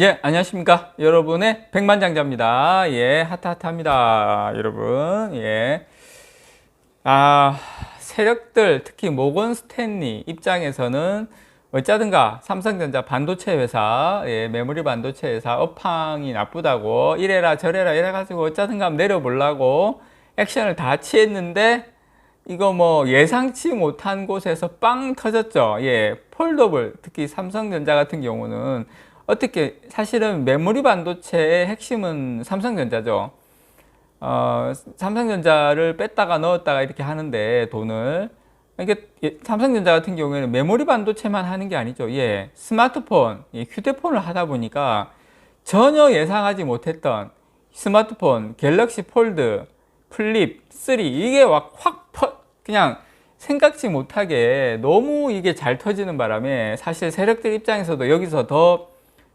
예, 안녕하십니까. 여러분의 백만장자입니다. 예, 핫핫합니다. 여러분, 예. 세력들, 특히 모건 스탠리 입장에서는 어쩌든가 삼성전자 반도체 회사, 예, 메모리 반도체 회사 업황이 나쁘다고 이래라 저래라 이래가지고 어쩌든가 내려보려고 액션을 다 취했는데 이거 뭐 예상치 못한 곳에서 빵 터졌죠. 예, 폴더블, 특히 삼성전자 같은 경우는 어떻게 사실은 메모리 반도체의 핵심은 삼성전자죠. 삼성전자를 뺐다가 넣었다가 이렇게 하는데 돈을 이게 삼성전자 같은 경우에는 메모리 반도체만 하는 게 아니죠. 예, 스마트폰, 예, 휴대폰을 하다 보니까 전혀 예상하지 못했던 스마트폰, 갤럭시 폴드, 플립 3 이게 그냥 생각지 못하게 너무 이게 잘 터지는 바람에 사실 세력들 입장에서도 여기서 더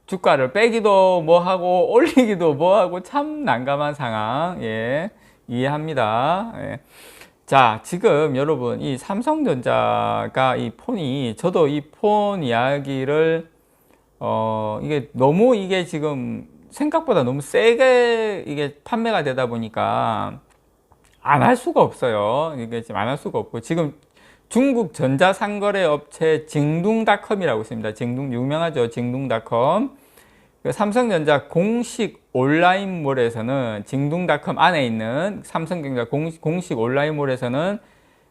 주가를 빼기도 뭐하고 올리기도 뭐하고 참 난감한 상황. 예, 이해합니다. 예. 자, 지금 여러분 이 삼성전자가 이 폰이 저도 이 폰 이야기를 이게 지금 생각보다 너무 세게 이게 판매가 되다 보니까 안 할 수가 없어요. 이게 지금 안 할 수가 없고 지금 중국 전자상거래 업체 징둥닷컴이라고 있습니다. 유명하죠. 징둥닷컴. 삼성전자 공식 온라인몰에서는 징둥닷컴 안에 있는 삼성전자 공식 온라인몰에서는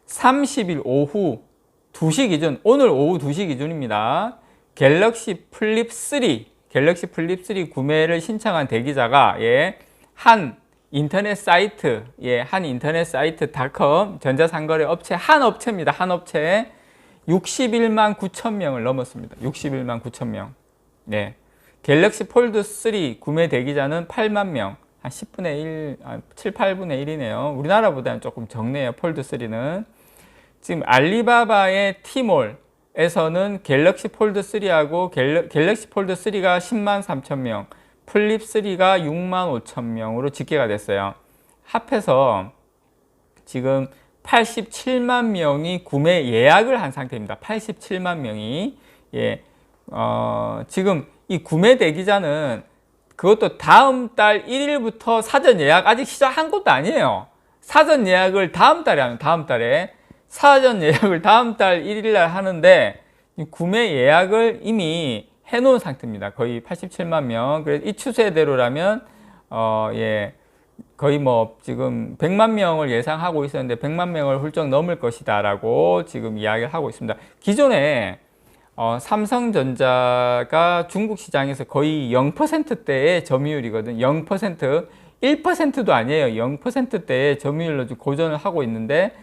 30일 오후 2시 기준, 오늘 오후 2시 기준입니다. 갤럭시 플립 3 구매를 신청한 대기자가 한 인터넷 사이트, 한 인터넷 사이트 닷컴 전자상거래 업체 한 업체입니다. 한 업체 61만 9천 명을 넘었습니다. 61만 9천 명. 네. 갤럭시 폴드 3 구매 대기자는 8만 명. 한 10분의 1, 7, 8분의 1이네요. 우리나라보다는 조금 적네요. 폴드 3는. 지금 알리바바의 T몰에서는 갤럭시 폴드 3하고 갤럭시 폴드 3가 10만 3천 명, 플립 3가 6만 5천 명으로 집계가 됐어요. 합해서 지금 87만 명이 구매 예약을 한 상태입니다. 87만 명이. 지금 이 구매 대기자는 그것도 다음 달 1일부터 사전 예약 아직 시작한 것도 아니에요. 사전 예약을 다음 달에 하면 다음 달에 사전 예약을 다음 달 1일 날 하는데 구매 예약을 이미 해 놓은 상태입니다. 거의 87만 명. 그래서 이 추세대로라면 거의 뭐 지금 100만 명을 예상하고 있었는데 100만 명을 훌쩍 넘을 것이다라고 지금 이야기를 하고 있습니다. 기존에 삼성전자가 중국 시장에서 거의 0%대의 점유율이거든요. 0%, 1%도 아니에요. 0%대의 점유율로 고전을 하고 있는데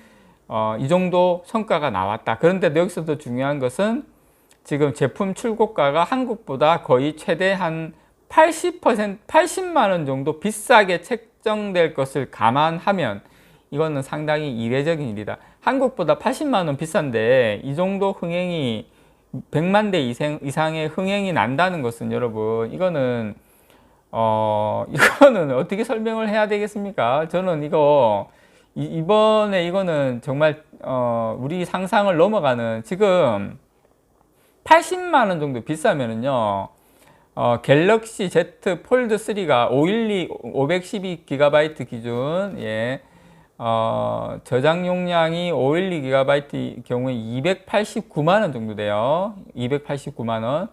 이 정도 성과가 나왔다. 그런데 여기서도 중요한 것은 지금 제품 출고가가 한국보다 거의 최대 한 80만 원 정도 비싸게 책정될 것을 감안하면 이거는 상당히 이례적인 일이다. 한국보다 80만 원 비싼데 이 정도 흥행이 100만 대 이상의 흥행이 난다는 것은 여러분 이거는 어떻게 설명을 해야 되겠습니까? 저는 이번에 이거는 정말 우리 상상을 넘어가는 지금 80만 원 정도 비싸면은요. 갤럭시 Z 폴드 3가 512GB 기준 저장 용량이 512GB 경우에 289만 원 정도 돼요. 289만 원.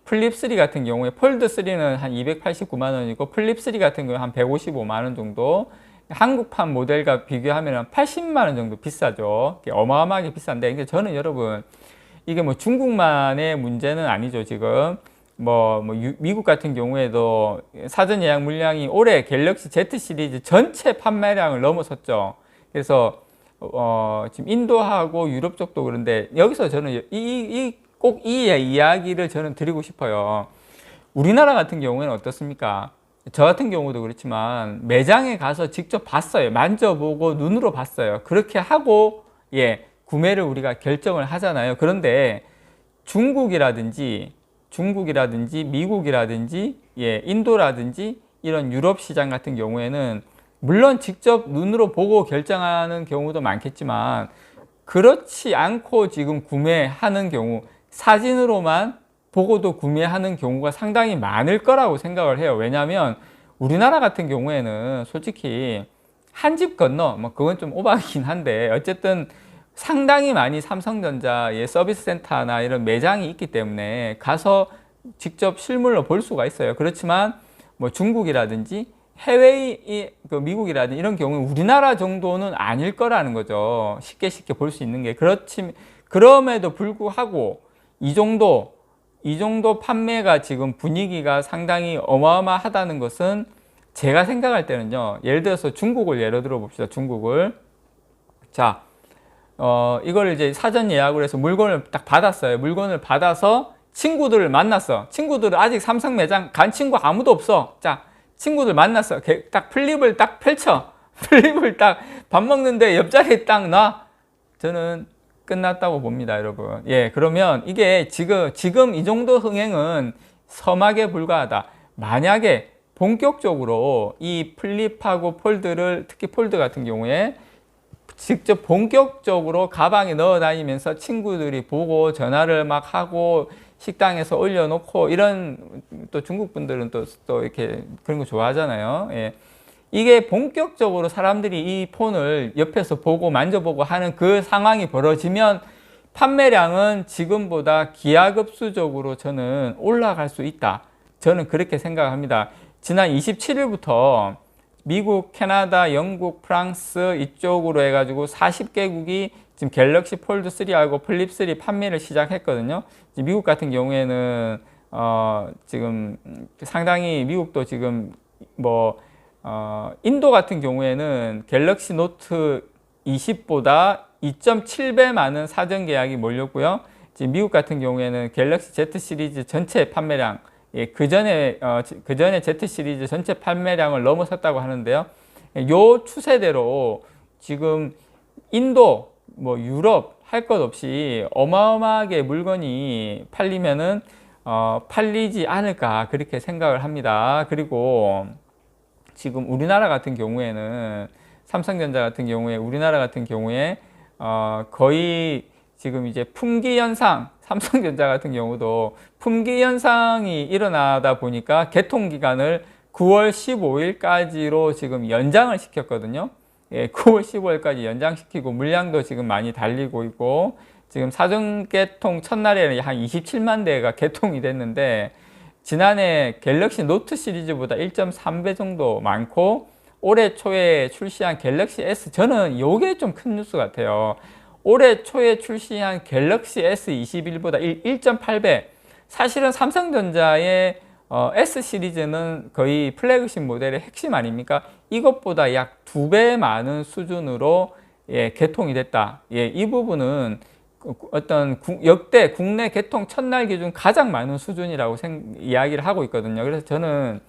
플립 3 같은 경우에 폴드 3는 한 289만 원이고 플립 3 같은 경우에 한 155만 원 정도. 한국판 모델과 비교하면 80만 원 정도 비싸죠. 어마어마하게 비싼데 근데 저는 여러분 이게 뭐 중국만의 문제는 아니죠. 지금 미국 같은 경우에도 사전 예약 물량이 올해 갤럭시 Z 시리즈 전체 판매량을 넘어섰죠. 그래서 지금 인도하고 유럽 쪽도 그런데 여기서 저는 꼭 이 이야기를 저는 드리고 싶어요. 우리나라 같은 경우에는 어떻습니까? 저 같은 경우도 그렇지만 매장에 가서 직접 봤어요. 만져보고 눈으로 봤어요. 그렇게 하고 구매를 우리가 결정을 하잖아요. 그런데 중국이라든지 미국이라든지 인도라든지 이런 유럽 시장 같은 경우에는 물론 직접 눈으로 보고 결정하는 경우도 많겠지만 그렇지 않고 지금 구매하는 경우 사진으로만 보고도 구매하는 경우가 상당히 많을 거라고 생각을 해요. 왜냐하면 우리나라 같은 경우에는 솔직히 한 집 건너, 뭐 그건 좀 오바긴 한데 어쨌든 상당히 많이 삼성전자의 서비스 센터나 이런 매장이 있기 때문에 가서 직접 실물로 볼 수가 있어요. 그렇지만 뭐 중국이라든지 해외의 그 미국이라든지 이런 경우는 우리나라 정도는 아닐 거라는 거죠. 쉽게 볼 수 있는 게. 그럼에도 불구하고 이 정도 판매가 지금 분위기가 상당히 어마어마하다는 것은 제가 생각할 때는요. 예를 들어서 중국을 예로 들어 봅시다. 중국을. 자, 이걸 이제 사전 예약을 해서 물건을 딱 받았어요. 물건을 받아서 친구들을 만났어. 친구들은 아직 삼성 매장 간 친구 아무도 없어. 자, 친구들 만났어. 딱 플립을 딱 펼쳐. 플립을 딱 밥 먹는데 옆자리에 딱 놔. 저는 끝났다고 봅니다, 여러분. 예, 그러면 이게 지금 이 정도 흥행은 서막에 불과하다. 만약에 본격적으로 이 플립하고 폴드를, 특히 폴드 같은 경우에 직접 본격적으로 가방에 넣어 다니면서 친구들이 보고 전화를 막 하고 식당에서 올려놓고 이런, 또 중국 분들은 또 이렇게 그런 거 좋아하잖아요. 예. 이게 본격적으로 사람들이 이 폰을 옆에서 보고 만져보고 하는 그 상황이 벌어지면 판매량은 지금보다 기하급수적으로 저는 올라갈 수 있다. 저는 그렇게 생각합니다. 지난 27일부터 미국, 캐나다, 영국, 프랑스 이쪽으로 해가지고 40개국이 지금 갤럭시 폴드 3하고 플립 3 판매를 시작했거든요. 미국 같은 경우에는 지금 상당히 미국도 지금 인도 같은 경우에는 갤럭시 노트 20보다 2.7배 많은 사전 계약이 몰렸고요. 지금 미국 같은 경우에는 갤럭시 Z 시리즈 전체 판매량, 그 전에 Z 시리즈 전체 판매량을 넘어섰다고 하는데요. 요 추세대로 지금 인도, 유럽 할 것 없이 어마어마하게 물건이 팔리면은 팔리지 않을까 그렇게 생각을 합니다. 그리고 지금 우리나라 같은 경우에는 삼성전자 같은 경우에 우리나라 같은 경우에 거의 지금 이제 품귀 현상, 삼성전자 같은 경우도 품귀 현상이 일어나다 보니까 개통 기간을 9월 15일까지로 지금 연장을 시켰거든요. 예, 9월 15일까지 연장시키고 물량도 지금 많이 달리고 있고 지금 사전 개통 첫날에는 한 27만 대가 개통이 됐는데 지난해 갤럭시 노트 시리즈보다 1.3배 정도 많고 올해 초에 출시한 갤럭시 S, 저는 이게 좀 큰 뉴스 같아요. 올해 초에 출시한 갤럭시 S21보다 1.8배. 사실은 삼성전자의 S 시리즈는 거의 플래그십 모델의 핵심 아닙니까? 이것보다 약 2배 많은 수준으로 개통이 됐다. 이 부분은 어떤 역대 국내 개통 첫날 기준 가장 많은 수준이라고 이야기를 하고 있거든요. 그래서 저는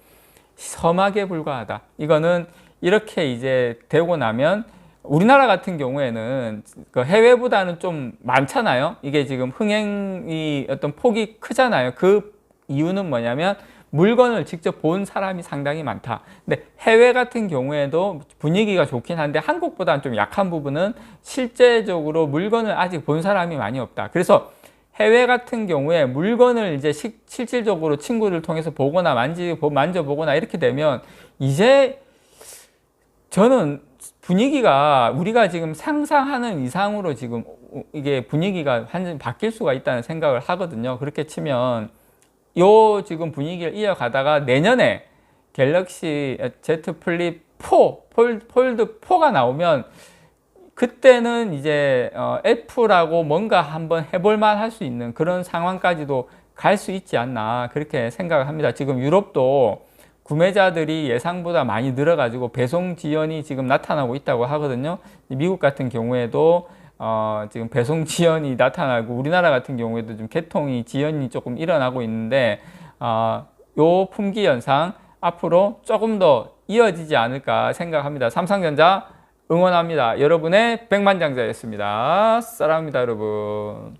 서막에 불과하다. 이거는 이렇게 이제 되고 나면 우리나라 같은 경우에는 그 해외보다는 좀 많잖아요. 이게 지금 흥행이 어떤 폭이 크잖아요. 그 이유는 뭐냐면 물건을 직접 본 사람이 상당히 많다. 근데 해외 같은 경우에도 분위기가 좋긴 한데 한국보다는 좀 약한 부분은 실제적으로 물건을 아직 본 사람이 많이 없다. 그래서 해외 같은 경우에 물건을 이제 실질적으로 친구를 통해서 보거나 만져보거나 이렇게 되면 이제 저는 분위기가 우리가 지금 상상하는 이상으로 지금 이게 분위기가 완전히 바뀔 수가 있다는 생각을 하거든요. 그렇게 치면 요 지금 분위기를 이어가다가 내년에 갤럭시 Z 플립 4, 폴드 4가 나오면 그때는 이제 애플하고 뭔가 한번 해볼만 할 수 있는 그런 상황까지도 갈 수 있지 않나 그렇게 생각을 합니다. 지금 유럽도 구매자들이 예상보다 많이 늘어가지고 배송 지연이 지금 나타나고 있다고 하거든요. 미국 같은 경우에도 지금 배송 지연이 나타나고 우리나라 같은 경우에도 좀 개통이 지연이 조금 일어나고 있는데 요 품귀 현상 앞으로 조금 더 이어지지 않을까 생각합니다. 삼성전자 응원합니다. 여러분의 백만장자였습니다. 사랑합니다, 여러분.